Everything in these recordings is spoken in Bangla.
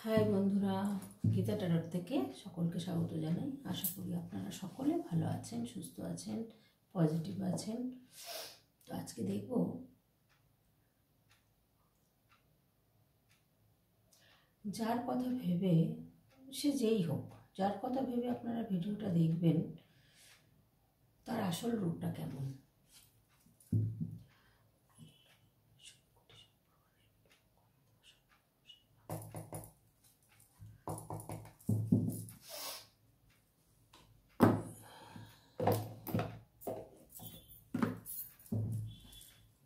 হাই বন্ধুরা, গীতা ট্যারট থেকে সকলকে স্বাগত জানাই। আশা করি আপনারা সকলে ভালো আছেন, সুস্থ আছেন, পজিটিভ আছেন। তো আজকে দেখব যার কথা ভেবে, সে যেই হোক, যার কথা ভেবে আপনারা ভিডিওটা দেখবেন তার আসল রূপটা কেমন।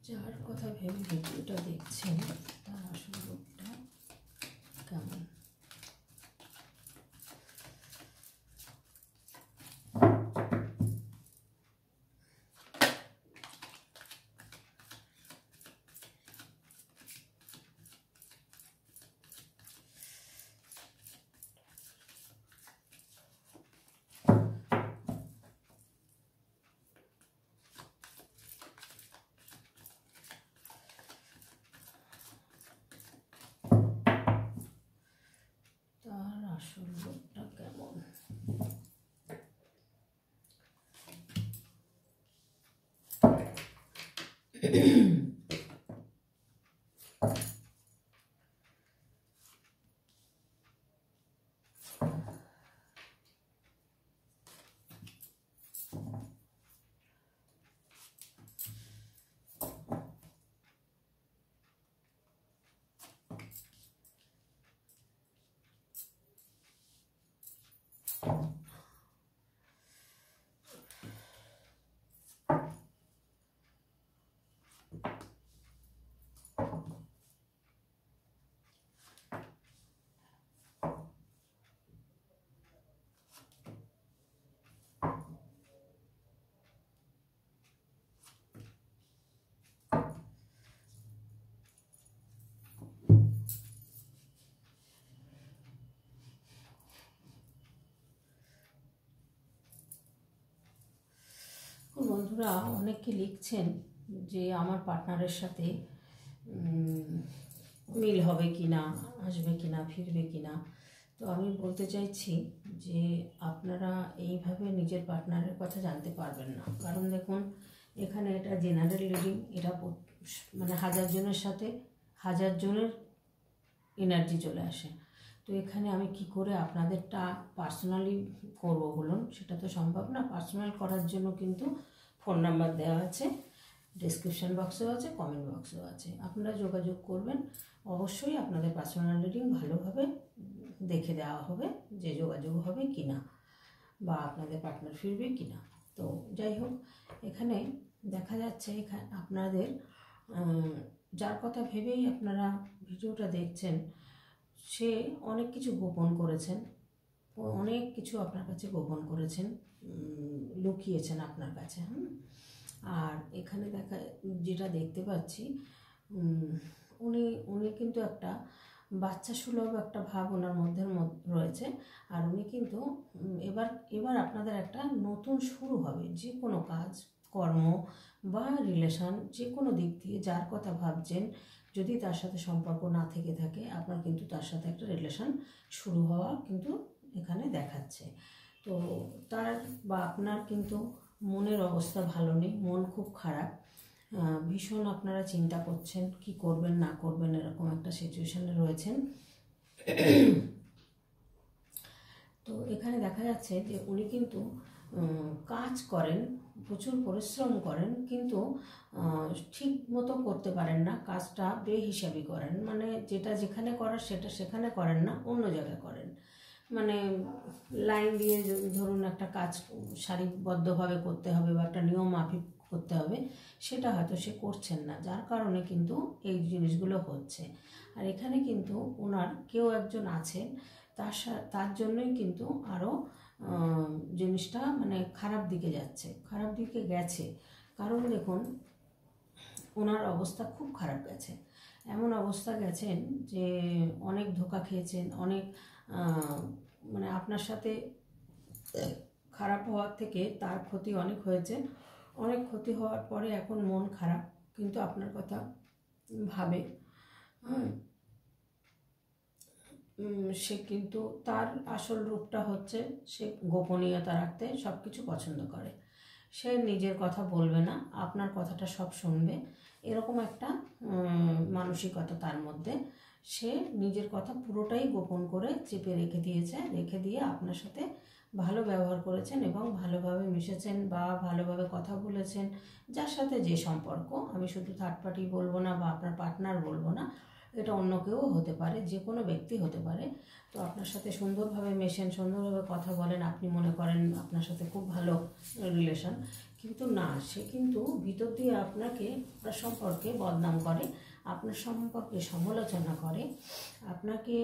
যার কথা ভেবে ভিডিওটা দেখছেন তার আসল রূপটা কেমন। তার আসল রূপটা কেমন। বন্ধুরা অনেকে লিখছেন যে আমার পার্টনারের সাথে মিল হবে কি না, আসবে কি না, ফিরবে কি না। তো আমি বলতে চাইছি যে আপনারা এইভাবে নিজের পার্টনারের কথা জানতে পারবেন না। কারণ দেখুন, এখানে এটা জেনারেল রিডিং, এটা মানে 1000 জনের সাথে 1000 জনের এনার্জি চলে আসে। তো এখানে আমি কি করে আপনাদেরটা পার্সোনালি করবো বলুন, সেটা তো সম্ভব না। পার্সোনাল করার জন্য কিন্তু ফোন নাম্বার দেওয়া আছে, ডেসক্রিপশন বক্সেও আছে, কমেন্ট বক্সেও আছে। আপনারা যোগাযোগ করবেন, অবশ্যই আপনাদের পার্সোনাল রিডিং ভালোভাবে দেখে দেওয়া হবে যে যোগাযোগ হবে কি না, বা আপনাদের পার্টনার ফিরবে কি না। তো যাই হোক, এখানে দেখা যাচ্ছে এখানে আপনাদের যার কথা ভেবেই আপনারা ভিডিওটা দেখছেন, সে অনেক কিছু গোপন করেছেন, অনেক কিছু আপনার কাছে গোপন করেছেন, লুকিয়েছেন আপনার কাছে। আর এখানে যেটা দেখতে পাচ্ছি, উনি কিন্তু একটা বাচ্চা সুলভ একটা ভাব ওনার মধ্যে রয়েছে। আর উনি কিন্তু এবার আপনাদের একটা নতুন শুরু হবে, যে কোনো কাজ কর্ম বা রিলেশন, যে কোনো দিক দিয়ে যার কথা ভাবছেন, যদি তার সাথে সম্পর্ক না থেকে থাকে, আপনার কিন্তু তার সাথে একটা রিলেশন শুরু হওয়া কিন্তু এখানে দেখাচ্ছে। তো তার বা আপনার কিন্তু মনের অবস্থা ভালো নেই, মন খুব খারাপ, ভীষণ আপনারা চিন্তা করছেন কি করবেন না করবেন, এরকম একটা সিচুয়েশনে রয়েছেন। তো এখানে দেখা যাচ্ছে যে উনি কিন্তু কাজ করেন, প্রচুর পরিশ্রম করেন, কিন্তু ঠিক মতো করতে পারেন না, কাজটা বেহিসাবি করেন। মানে যেটা যেখানে করার সেটা সেখানে করেন না, অন্য জায়গায় করেন। মানে লাইন দিয়ে ধরুন একটা কাজ সারিবদ্ধভাবে করতে হবে বা একটা নিয়ম মাফিক করতে হবে, সেটা হয়তো সে করছেন না, যার কারণে কিন্তু এই জিনিসগুলো হচ্ছে। আর এখানে কিন্তু ওনার কেউ একজন আছেন, তার জন্যই কিন্তু আরও জিনিসটা মানে খারাপ দিকে যাচ্ছে, খারাপ দিকে গেছে। কারণ দেখুন, ওনার অবস্থা খুব খারাপ গেছে, এমন অবস্থা গেছেন যে অনেক ধোঁকা খেয়েছেন, অনেক মানে আপনার সাথে খারাপ হওয়ার থেকে তার ক্ষতি অনেক হয়েছে। অনেক ক্ষতি হওয়ার পরে এখন মন খারাপ, কিন্তু আপনার কথা ভাবে। সে কিন্তু তার আসল রূপটা হচ্ছে সে গোপনীয়তা রাখতে সব কিছু পছন্দ করে। সে নিজের কথা বলবে না, আপনার কথাটা সব শুনবে, এরকম একটা মানসিকতা তার মধ্যে। সে নিজের কথা পুরোটাই গোপন করে চেপে রেখে দিয়ে আপনার সাথে ভালো ব্যবহার করেছেন এবং ভালোভাবে মিশেছেন বা ভালোভাবে কথা বলেছেন। যার সাথে যে সম্পর্ক, আমি শুধু থার্ড পার্টি বলবো না বা আপনার পার্টনার বলবো না, এটা অন্য কেউ হতে পারে, যে কোনো ব্যক্তি হতে পারে। তো আপনার সাথে সুন্দরভাবে মেশেন, সুন্দরভাবে কথা বলেন, আপনি মনে করেন আপনার সাথে খুব ভালো রিলেশন, কিন্তু না, সে কিন্তু ভিতর দিয়ে আপনার সম্পর্কে বদনাম করে, আপনার সম্পর্কে সমালোচনা করে, আপনাকে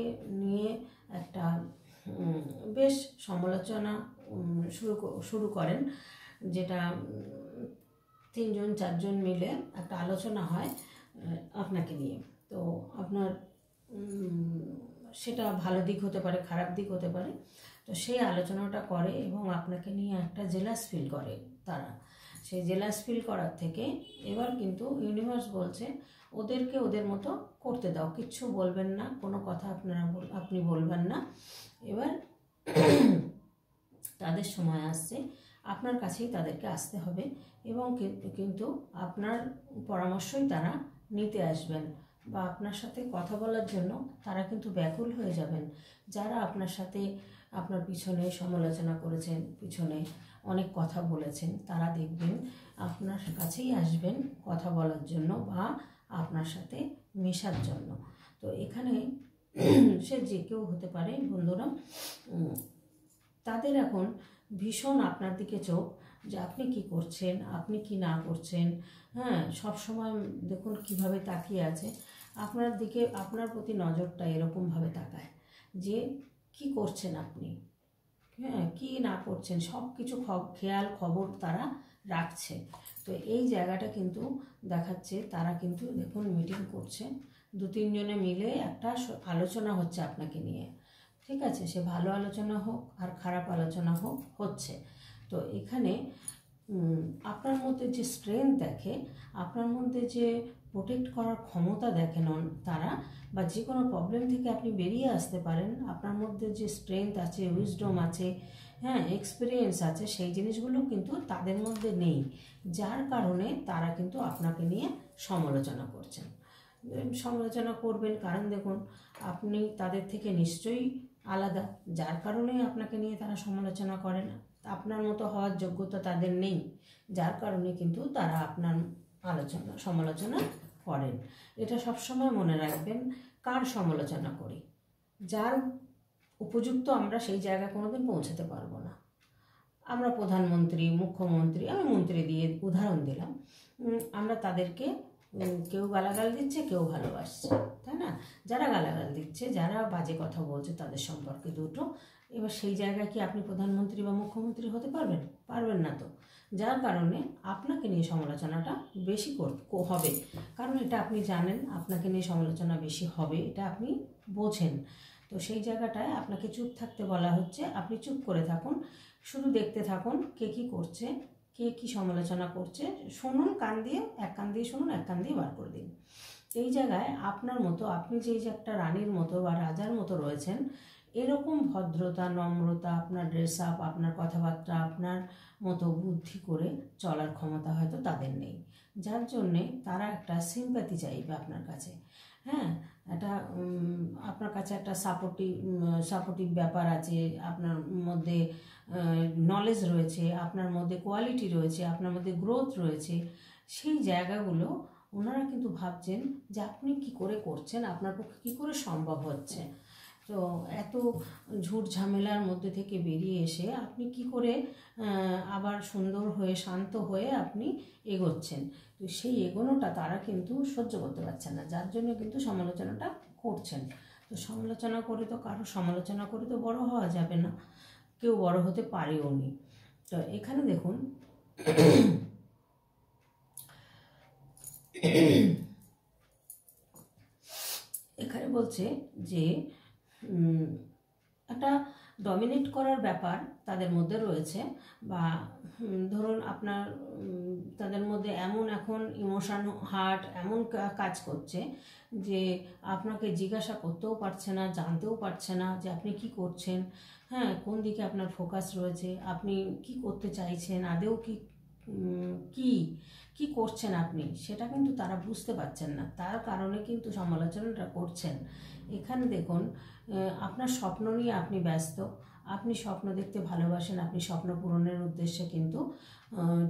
নিয়ে একটা বেশ সমালোচনা শুরু করেন, যেটা 3জন 4জন মিলে একটা আলোচনা হয় আপনাকে নিয়ে। তো আপনার সেটা ভালো দিক হতে পারে, খারাপ দিক হতে পারে। তো সেই আলোচনাটা করে এবং আপনাকে নিয়ে একটা জেলাস ফিল করে তারা। সেই জেলাস ফিল করার থেকে এবার কিন্তু ইউনিভার্স বলছে ওদেরকে ওদের মতো করতে দাও, কিচ্ছু বলবেন না, কোনো কথা আপনি বলবেন না। এবার তাদের সময় আসছে, আপনার কাছেই তাদেরকে আসতে হবে এবং কিন্তু আপনার পরামর্শই তারা নিতে আসবেন বা আপনার সাথে কথা বলার জন্য তারা কিন্তু ব্যাকুল হয়ে যাবেন। যারা আপনার সাথে আপনার পিছনে সমালোচনা করেছেন, পিছনে অনেক কথা বলেছেন, তারা দেখবেন আপনার কাছেই আসবেন কথা বলার জন্য বা আপনার সাথে মেশার জন্য। তো এখানে সে যে কেউ হতে পারে বন্ধুরা, তাদের এখন ভীষণ আপনার দিকে চোখ, যে আপনি কি করছেন, আপনি কি না করছেন। হ্যাঁ, সবসময় দেখুন কিভাবে তাকিয়ে আছে আপনার দিকে, আপনার প্রতি নজরটা এরকমভাবে তাকায় যে কি করছেন আপনি, হ্যাঁ কি না করছেন, সব কিছু খেয়াল খবর তারা রাখছে। তো এই জায়গাটা কিন্তু দেখাচ্ছে তারা কিন্তু দেখুন মিটিং করছে, 2-3 জনে মিলে একটা আলোচনা হচ্ছে আপনাকে নিয়ে। ঠিক আছে, সে ভালো আলোচনা হোক আর খারাপ আলোচনা হোক, হচ্ছে। তো এখানে আপনার মধ্যে যে স্ট্রেংথ দেখে, আপনার মধ্যে যে প্রোটেক্ট করার ক্ষমতা দেখেন তারা, বা যে কোনো প্রবলেম থেকে আপনি বেরিয়ে আসতে পারেন, আপনার মধ্যে যে স্ট্রেংথ আছে, উইজডম আছে, হ্যাঁ এক্সপিরিয়েন্স আছে, সেই জিনিসগুলো কিন্তু তাদের মধ্যে নেই। যার কারণে তারা কিন্তু আপনাকে নিয়ে সমালোচনা করছেন। সমালোচনা করবেন কারণ দেখুন আপনি তাদের থেকে নিশ্চয়ই আলাদা, যার কারণে আপনাকে নিয়ে তারা সমালোচনা করে না। আপনার মতো হওয়ার যোগ্যতা তাদের নেই, যার কারণে কিন্তু তারা আপনার সমালোচনা করেন। এটা সবসময় মনে রাখবেন, কার সমালোচনা করি, যার উপযুক্ত আমরা সেই জায়গায় কোনোদিন পৌঁছাতে পারবো না। আমরা প্রধানমন্ত্রী, মুখ্যমন্ত্রী, আমি মন্ত্রী দিয়ে উদাহরণ দিলাম, আমরা তাদেরকে কেউ গালাগাল দিচ্ছে, কেউ ভালোবাসছে, তাই না? যারা গালাগাল দিচ্ছে, যারা বাজে কথা বলছে তাদের সম্পর্কে দুটো, এবার সেই জায়গায় কি আপনি প্রধানমন্ত্রী বা মুখ্যমন্ত্রী হতে পারবেন? পারবেন না তো। যার কারণে আপনাকে নিয়ে সমালোচনাটা বেশি হবে, কারণ এটা আপনি জানেন আপনাকে নিয়ে সমালোচনা বেশি হবে, এটা আপনি বোঝেন। তো সেই জায়গাটায় আপনাকে চুপ থাকতে বলা হচ্ছে, আপনি চুপ করে থাকুন, শুধু দেখতে থাকুন কে কী করছে, কে কী সমালোচনা করছে, শুনুন কান দিয়ে, এক কান দিয়ে শুনুন, এক কান দিয়ে বার করে দিন। এই জায়গায় আপনার মতো, আপনি যে একটা রানীর মতো বা রাজার মতো রয়েছেন, এরকম ভদ্রতা, নম্রতা, আপনার ড্রেস আপ, আপনার কথাবার্তা, আপনার মতো বুদ্ধি করে চলার ক্ষমতা হয়তো তাদের নেই, যার জন্যে তারা একটা সিম্প্যাথি চাইবে আপনার কাছে। হ্যাঁ, একটা আপনার কাছে একটা সাপোর্টিভ ব্যাপার আছে, আপনার মধ্যে নলেজ রয়েছে, আপনার মধ্যে কোয়ালিটি রয়েছে, আপনার মধ্যে গ্রোথ রয়েছে। সেই জায়গাগুলো ওনারা কিন্তু ভাবছেন যে আপনি কি করে করছেন, আপনার পক্ষে কী করে সম্ভব হচ্ছে। তো এত ঝুট ঝামেলার মধ্যে থেকে বেরিয়ে এসে আপনি কি করে আবার সুন্দর হয়ে, শান্ত হয়ে আপনি এগোচ্ছেন। তো সেই এগোনোটা তারা কিন্তু সহ্য করতে পারছেন না, যার জন্য কিন্তু সমালোচনাটা করছেন। তো সমালোচনা করে তো সমালোচনা করে তো বড় হওয়া যাবে না, কেউ বড় হতে পারেও নি। তো এখানে দেখুন এখানে বলছে যে একটা ডমিনেট করার ব্যাপার তাদের মধ্যে রয়েছে, বা ধরুন আপনার তাদের মধ্যে এমন এখন ইমোশন হার্ট এমন কাজ করছে যে আপনাকে জিজ্ঞাসা করতেও পারছে না, জানতেও পারছে না যে আপনি কি করছেন, হ্যাঁ, কোন দিকে আপনার ফোকাস রয়েছে, আপনি কি করতে চাইছেন, আদেও কি কি করছেন আপনি, সেটা কিন্তু তারা বুঝতে পারছেন না। তার কারণে কিন্তু সমালোচনাটা করছেন। এখানে দেখুন, আপনার স্বপ্ন নিয়ে আপনি ব্যস্ত, আপনি স্বপ্ন দেখতে ভালোবাসেন, আপনি স্বপ্ন পূরণের উদ্দেশ্যে কিন্তু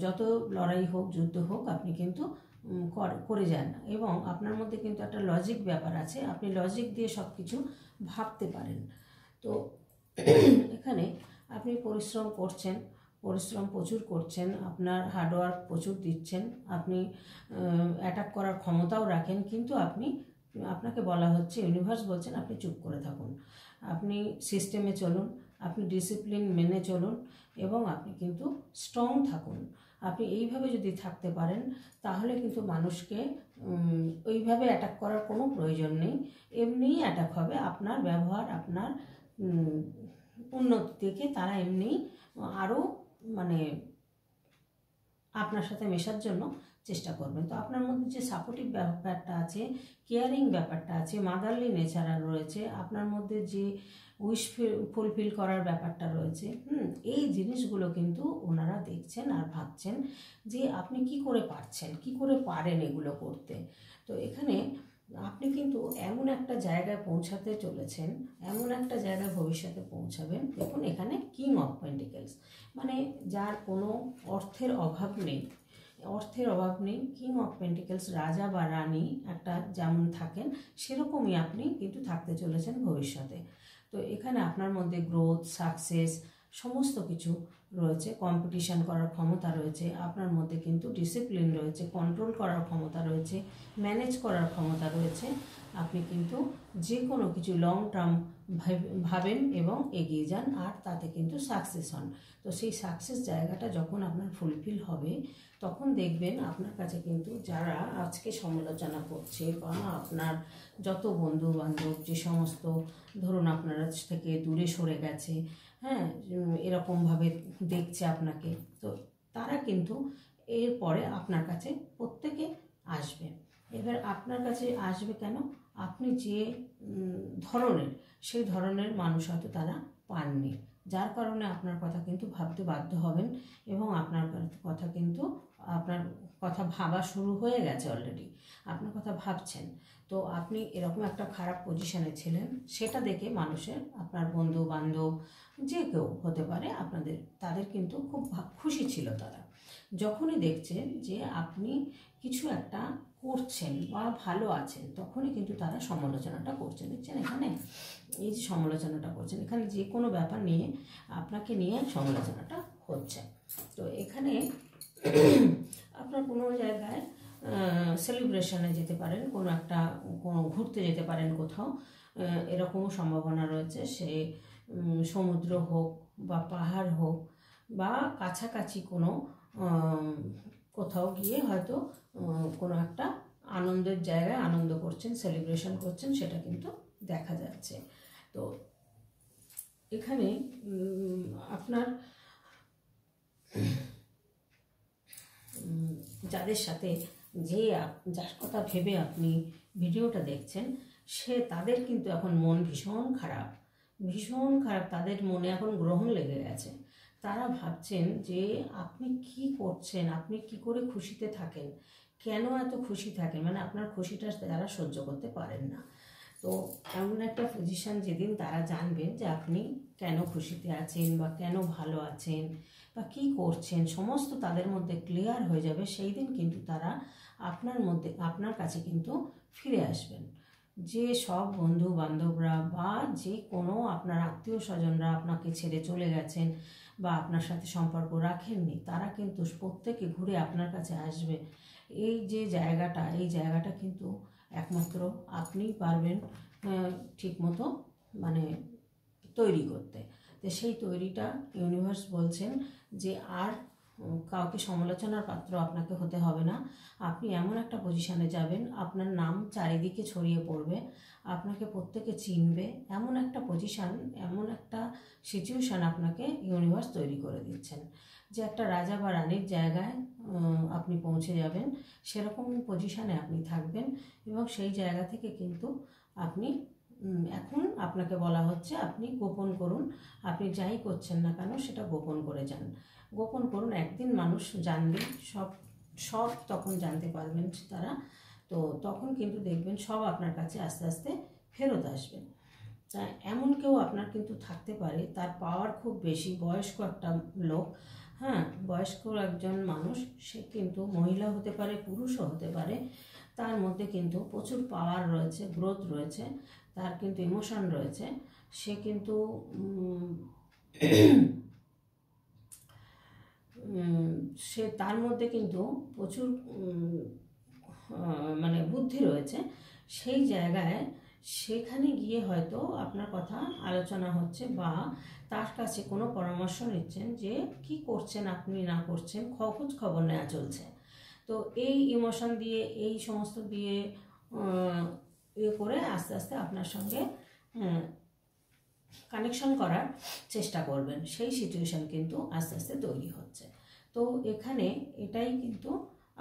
যত লড়াই হোক, যুদ্ধ হোক, আপনি কিন্তু করে যান, এবং আপনার মধ্যে কিন্তু একটা লজিক ব্যাপার আছে, আপনি লজিক দিয়ে সব কিছু ভাবতে পারেন। তো এখানে আপনি পরিশ্রম করছেন, পরিশ্রম প্রচুর করছেন, আপনার হার্ডওয়ার্ক প্রচুর দিচ্ছেন, আপনি অ্যাটাক করার ক্ষমতাও রাখেন, কিন্তু আপনাকে বলা হচ্ছে, ইউনিভার্স বলছেন আপনি চুপ করে থাকুন, আপনি সিস্টেমে চলুন, আপনি ডিসিপ্লিন মেনে চলুন, এবং আপনি কিন্তু স্ট্রং থাকুন। আপনি এইভাবে যদি থাকতে পারেন তাহলে কিন্তু মানুষকে ওইভাবে অ্যাটাক করার কোনো প্রয়োজন নেই, এমনিই অ্যাটাক হবে। আপনার ব্যবহার, আপনার উন্নতি থেকে তারা এমনিই আরও মানে আপনার সাথে মেশার জন্য চেষ্টা করবেন। তো আপনার মধ্যে যে সাপোর্টিভ ব্যাপারটা আছে, কেয়ারিং ব্যাপারটা আছে, মাদারলি নেচার রয়েছে, আপনার মধ্যে যে উইশ ফুলফিল করার ব্যাপারটা রয়েছে, এই জিনিসগুলো কিন্তু ওনারা দেখছেন আর ভাবছেন যে আপনি কি করে পারছেন, কি করে পারেন এগুলো করতে। তো এখানে আপনি কিন্তু এমন একটা জায়গায় পৌঁছাতে চলেছেন, এমন একটা জায়গায় ভবিষ্যতে পৌঁছাবেন। দেখুন এখানে কিং অফ পেন্টিকেলস, মানে যার কোনো অর্থের অভাব নেই, অর্থের অভাব নেই। কিং অফ পেন্টিকেলস রাজা বা রানী একটা যেমন থাকেন সেরকমই আপনি কিন্তু থাকতে চলেছেন ভবিষ্যতে। তো এখানে আপনার মধ্যে গ্রোথ, সাকসেস সমস্ত কিছু রয়েছে, কম্পিটিশান করার ক্ষমতা রয়েছে, আপনার মধ্যে কিন্তু ডিসিপ্লিন রয়েছে, কন্ট্রোল করার ক্ষমতা রয়েছে, ম্যানেজ করার ক্ষমতা রয়েছে। আপনি কিন্তু যে কোনো কিছু লং টার্ম ভাবেন এবং এগিয়ে যান, আর তাতে কিন্তু সাকসেস হন। তো সেই সাকসেস জায়গাটা যখন আপনার ফুলফিল হবে তখন দেখবেন আপনার কাছে কিন্তু যারা আজকে সমালোচনা করছে, বা আপনার যত বন্ধু বান্ধব যে সমস্ত ধরুন আপনার থেকে দূরে সরে গেছে, হ্যাঁ, এরকমভাবে দেখছে আপনাকে, তো তারা কিন্তু এরপরে আপনার কাছে প্রত্যেকে আসবে। এবার আপনার কাছে আসবে কেন? আপনি যে ধরনের, সেই ধরনের মানুষ হয়তো তারা পাননি, যার কারণে আপনার কথা কিন্তু ভাবতে বাধ্য হবেন, এবং আপনার কথা কিন্তু আপনার কথা ভাবা শুরু হয়ে গেছে অলরেডি, আপনার কথা ভাবছেন। তো আপনি এরকম একটা খারাপ পজিশনে ছিলেন, সেটা দেখে মানুষের, আপনার বন্ধু বান্ধব যে কেউ হতে পারে, তাদের কিন্তু খুব খুশি ছিল তারা, যখনই দেখছেন যে আপনি কিছু একটা করছেন বা ভালো আছেন, তখনই কিন্তু তারা সমালোচনাটা করছেন। দেখছেন এখানে এই যে সমালোচনাটা করছেন, এখানে যে কোনো ব্যাপার নিয়ে আপনাকে নিয়ে সমালোচনাটা হচ্ছে। তো এখানে আপনার কোনো জায়গায় সেলিব্রেশনে যেতে পারেন, কোনো ঘুরতে যেতে পারেন কোথাও, এরকমও সম্ভাবনা রয়েছে। সে সমুদ্র হোক বা পাহাড় হোক, বা কাছাকাছি কোনো কোথাও গিয়ে হয়তো কোনো একটা আনন্দের জায়গায় আনন্দ করছেন, সেলিব্রেশন করছেন, সেটা কিন্তু দেখা যাচ্ছে। তো এখানে আপনার যাদের সাথে যার কথা ভেবে আপনি ভিডিওটা দেখছেন, তাদের কিন্তু এখন মন ভীষণ খারাপ, ভীষণ খারাপ। তাদের মনে এখন গ্রহণ লেগে গেছে। তারা ভাবছেন যে আপনি কি করছেন, আপনি কি করে খুশিতে থাকেন, কেন এত খুশি থাকেন, মানে আপনার খুশিটা তারা সহ্য করতে পারেন না। তো এমন একটা পজিশন যেদিন তারা জানবেন যে আপনি কেন খুশিতে আছেন, বা কেন ভালো আছেন, বা কী করছেন, সমস্ত তাদের মধ্যে ক্লিয়ার হয়ে যাবে, সেই দিন কিন্তু তারা আপনার কাছে কিন্তু ফিরে আসবেন। যে সব বন্ধু বান্ধবরা বা যে কোনো আপনার আত্মীয় স্বজনরা আপনাকে ছেড়ে চলে গেছেন বা আপনার সাথে সম্পর্ক রাখেননি, তারা কিন্তু প্রত্যেকে ঘুরে আপনার কাছে আসবে। এই জায়গাটা কিন্তু একমাত্র আপনিই পারবেন ঠিকমতো মানে তৈরি করতে। তো সেই তৈরিটা ইউনিভার্স বলছেন যে আর কাউকে সমালোচনার পাত্র আপনাকে হতে হবে না। আপনি এমন একটা পজিশানে যাবেন, আপনার নাম চারিদিকে ছড়িয়ে পড়বে, আপনাকে প্রত্যেকে চিনবে, এমন একটা পজিশান, এমন একটা সিচুয়েশান আপনাকে ইউনিভার্স তৈরি করে দিচ্ছেন যে একটা রাজা বা রানীর জায়গায় আপনি পৌঁছে যাবেন। সেরকম পজিশানে আপনি থাকবেন এবং সেই জায়গা থেকে কিন্তু আপনি এখন আপনাকে বলা হচ্ছে আপনি গোপন করুন, আপনি যাই করছেন না কেন সেটা গোপন করে যান, গোপন করুন। একদিন মানুষ জানবে, সব সব তখন জানতে পারবেন তারা, তো তখন কিন্তু দেখবেন সব আপনার কাছে আস্তে আস্তে ফেরত আসবে। তা এমন কেউ আপনার কিন্তু থাকতে পারে, তার পাওয়ার খুব বেশি, বয়স্ক একটা লোক, হ্যাঁ বয়স্ক একজন মানুষ, সে কিন্তু মহিলা হতে পারে পুরুষও হতে পারে, তার মধ্যে কিন্তু প্রচুর পাওয়ার রয়েছে, গ্রোথ রয়েছে, তার কিন্তু ইমোশন রয়েছে, সে কিন্তু সে তার মধ্যে কিন্তু প্রচুর মানে বুদ্ধি রয়েছে। সেই জায়গায় সেখানে গিয়ে হয়তো আপনার কথা আলোচনা হচ্ছে বা তার কাছে কোনো পরামর্শ নিচ্ছেন যে কি করছেন আপনি না করছেন, খোঁজ খবর নেওয়া চলছে। তো এই ইমোশন দিয়ে, এই সমস্ত দিয়ে ইয়ে করে আস্তে আস্তে আপনার সঙ্গে কানেকশন করার চেষ্টা করবেন, সেই সিচুয়েশান কিন্তু আস্তে আস্তে তৈরি হচ্ছে। তো এখানে এটাই কিন্তু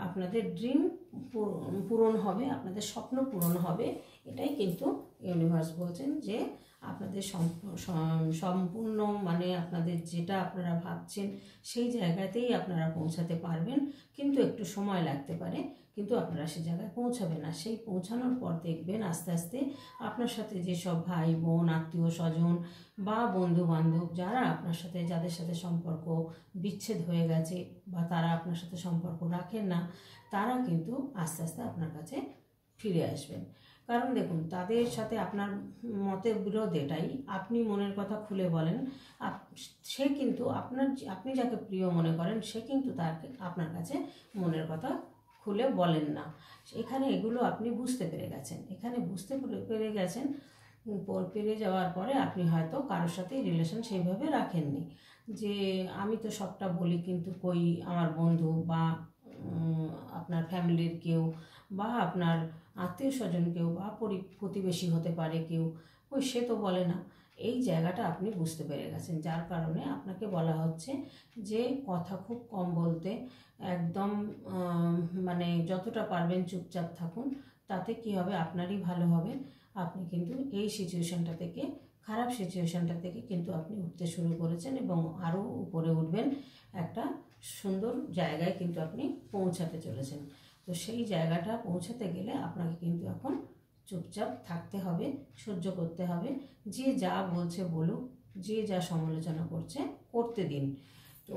আপনাদের ড্রিম পূরণ হবে, আপনাদের স্বপ্ন পূরণ হবে, এটাই কিন্তু ইউনিভার্স বলছেন যে আপনাদের সম্পূর্ণ মানে আপনাদের যেটা আপনারা ভাবছেন সেই জায়গাতেই আপনারা পৌঁছাতে পারবেন, কিন্তু একটু সময় লাগতে পারে, কিন্তু আপনারা সে জায়গায় পৌঁছাবেন না। সেই পৌঁছানোর পর দেখবেন আস্তে আস্তে আপনার সাথে যেসব ভাই বোন, আত্মীয় স্বজন বা বন্ধু বান্ধব যারা আপনার সাথে, যাদের সাথে সম্পর্ক বিচ্ছেদ হয়ে গেছে বা তারা আপনার সাথে সম্পর্ক রাখেন না, তারা কিন্তু আস্তে আস্তে আপনার কাছে ফিরে আসবেন। কারণ দেখুন, তাদের সাথে আপনার মতের বিরোধ এটাই, আপনি মনের কথা খুলে বলেন, সে কিন্তু আপনি যাকে প্রিয় মনে করেন সে কিন্তু তাকে আপনার কাছে মনের কথা খুলে বলেন না। এখানে এগুলো আপনি বুঝতে পেরে গেছেন, এখানে বুঝতে পেরে গেছেন, পেরে যাওয়ার পরে আপনি হয়তো কারোর সাথেই রিলেশন সেইভাবে রাখেননি, যে আমি তো সবটা বলি কিন্তু কই আমার বন্ধু বা আপনার ফ্যামিলির কেউ বা আপনার আত্মীয় স্বজন কেউ বা প্রতিবেশী হতে পারে কেউ, ওই সে তো বলে না। এই জায়গাটা আপনি বুঝতে পেরে গেছেন, যার কারণে আপনাকে বলা হচ্ছে যে কথা খুব কম বলতে, একদম মানে যতটা পারবেন চুপচাপ থাকুন, তাতে কি হবে আপনারই ভালো হবে। আপনি কিন্তু এই সিচুয়েশানটা থেকে, খারাপ সিচুয়েশানটা থেকে কিন্তু আপনি উঠতে শুরু করেছেন এবং আরও উপরে উঠবেন, একটা সুন্দর জায়গায় কিন্তু আপনি পৌঁছাতে চলেছেন। তো সেই জায়গাটা পৌঁছাতে গেলে আপনাকে কিন্তু এখন চুপচাপ থাকতে হবে, সহ্য করতে হবে, যে যা বলছে বলুক, যে যা সমালোচনা করছে করতে দিন। তো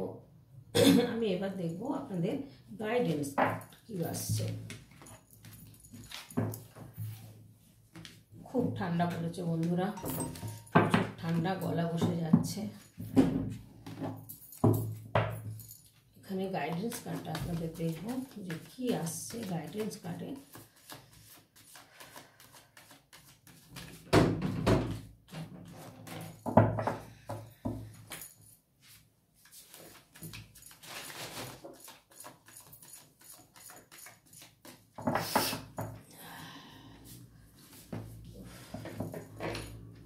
আমি এবার দেখব আপনাদের গাইডেন্স কী আসছে। খুব ঠান্ডা পড়েছে বন্ধুরা, প্রচুর ঠান্ডা, গলা বসে যাচ্ছে। এখানে গাইডেন্স কার্ডটা আপনাদের দেখব যে কী আসছে গাইডেন্স কার্ডে।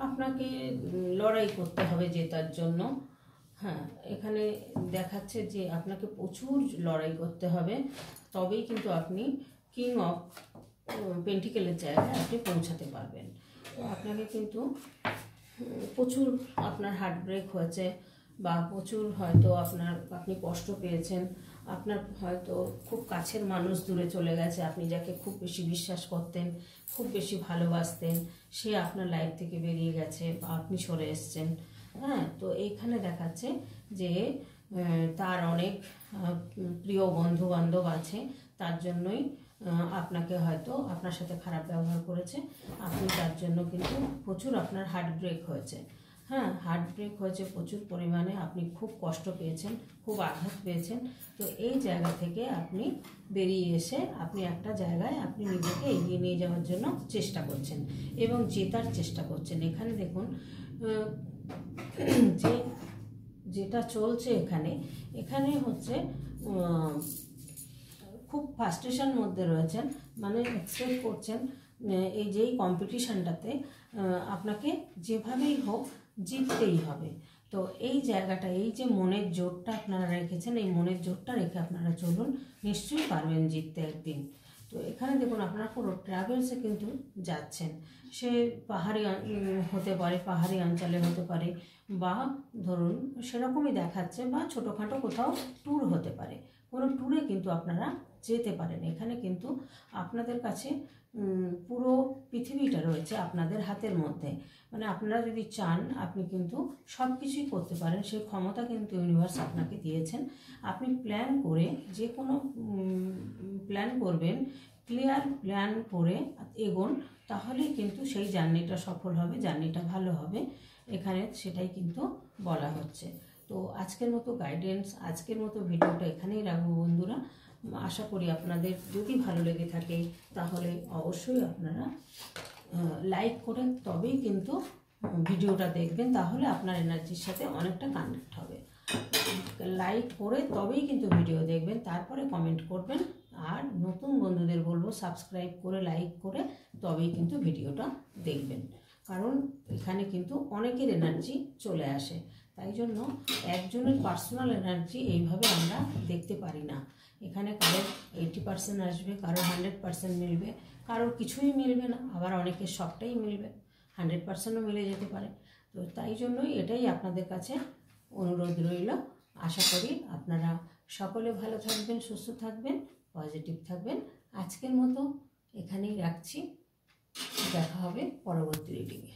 আপনাকে লড়াই করতে হবে জেতার জন্য, হ্যাঁ এখানে দেখাচ্ছে যে আপনাকে প্রচুর লড়াই করতে হবে, তবেই কিন্তু আপনি কিং অফ পেন্টিকেলের জায়গায় আপনি পৌঁছাতে পারবেন। তো আপনাকে কিন্তু প্রচুর আপনার হার্ট ব্রেক হয়েছে বা প্রচুর হয়তো আপনি কষ্ট পেয়েছেন, আপনার হয়তো খুব কাছের মানুষ দূরে চলে গেছে, আপনি যাকে খুব বেশি বিশ্বাস করতেন, খুব বেশি ভালোবাসতেন, সে আপনার লাইফ থেকে বেরিয়ে গেছে বা আপনি সরে এসছেন। হ্যাঁ, তো এইখানে দেখাচ্ছে যে তার অনেক প্রিয় বন্ধু বান্ধব আছে, তার জন্যই আপনাকে হয়তো আপনার সাথে খারাপ ব্যবহার করেছে, আপনি তার জন্য কিন্তু প্রচুর আপনার হার্ট ব্রেক হয়েছে। হ্যাঁ, হার্ট ব্রেক হয়েছে প্রচুর পরিমাণে, আপনি খুব কষ্ট পেয়েছেন, খুব আঘাত পেয়েছেন। তো এই জায়গা থেকে আপনি বেরিয়ে এসে আপনি একটা জায়গায় আপনি নিজেকে এগিয়ে নিয়ে যাওয়ার জন্য চেষ্টা করছেন এবং জেতার চেষ্টা করছেন। এখানে দেখুন যে যেটা চলছে এখানে, এখানে হচ্ছে খুব ফ্রাস্ট্রেশন মধ্যে রয়েছেন, মানে এক্সপেক্ট করছেন এই যে কম্পিটিশানটাতে আপনাকে যেভাবেই হোক জিততেই হবে। তো এই জায়গাটা, এই যে মনের জোরটা আপনারা রেখেছেন, এই মনের জোরটা রেখে আপনারা চলুন, নিশ্চয়ই পারবেন জিততে একদিন। তো এখানে দেখুন আপনারা পুরো ট্রাভেলসে কিন্তু যাচ্ছেন, সে পাহাড়ি হতে পারে, পাহাড়ি অঞ্চলে হতে পারে, বা ধরুন সেরকমই দেখাচ্ছে, বা ছোটোখাটো কোথাও ট্যুর হতে পারে, কোনো ট্যুরে কিন্তু আপনারা যেতে পারেন। এখানে কিন্তু আপনাদের কাছে পুরো পৃথিবীটা রয়েছে আপনাদের হাতের মধ্যে, মানে আপনারা যদি চান আপনি কিন্তু সব কিছুই করতে পারেন, সেই ক্ষমতা কিন্তু ইউনিভার্স আপনাকে দিয়েছেন। আপনি প্ল্যান করে, যে কোনো প্ল্যান করবেন, ক্লিয়ার প্ল্যান করে এগোন, তাহলেই কিন্তু সেই জার্নিটা সফল হবে, জার্নিটা ভালো হবে। এখানে সেটাই কিন্তু বলা হচ্ছে। তো আজকের মতো গাইডেন্স, আজকের মতো ভিডিওটা এখানেই রাখবো বন্ধুরা। আশা করি আপনাদের যদি ভালো লেগে থাকে তাহলে অবশ্যই আপনারা লাইক করে তবেই কিন্তু ভিডিওটা দেখবেন, তাহলে আপনার এনার্জির সাথে অনেকটা কানেক্ট হবে। লাইক করে তবেই কিন্তু ভিডিও দেখবেন, তারপরে কমেন্ট করবেন। আর নতুন বন্ধুদের বলবো সাবস্ক্রাইব করে, লাইক করে তবেই কিন্তু ভিডিওটা দেখবেন, কারণ এখানে কিন্তু অনেকের এনার্জি চলে আসে। তাই জন্য একজনের পার্সোনাল এনার্জি এইভাবে আমরা দেখতে পারি না। এখানে কারোর 80% আসবে, কারোর 100% মিলবে, কারোর কিছুই মিলবে না, আবার অনেকের সবটাই মিলবে, 100%ও মিলে যেতে পারে। তো তাই জন্যই এটাই আপনাদের কাছে অনুরোধ রইল। আশা করি আপনারা সকলে ভালো থাকবেন, সুস্থ থাকবেন, পজিটিভ থাকবেন। আজকের মতো এখানেই রাখছি, দেখা হবে পরবর্তী রিডিংয়ে।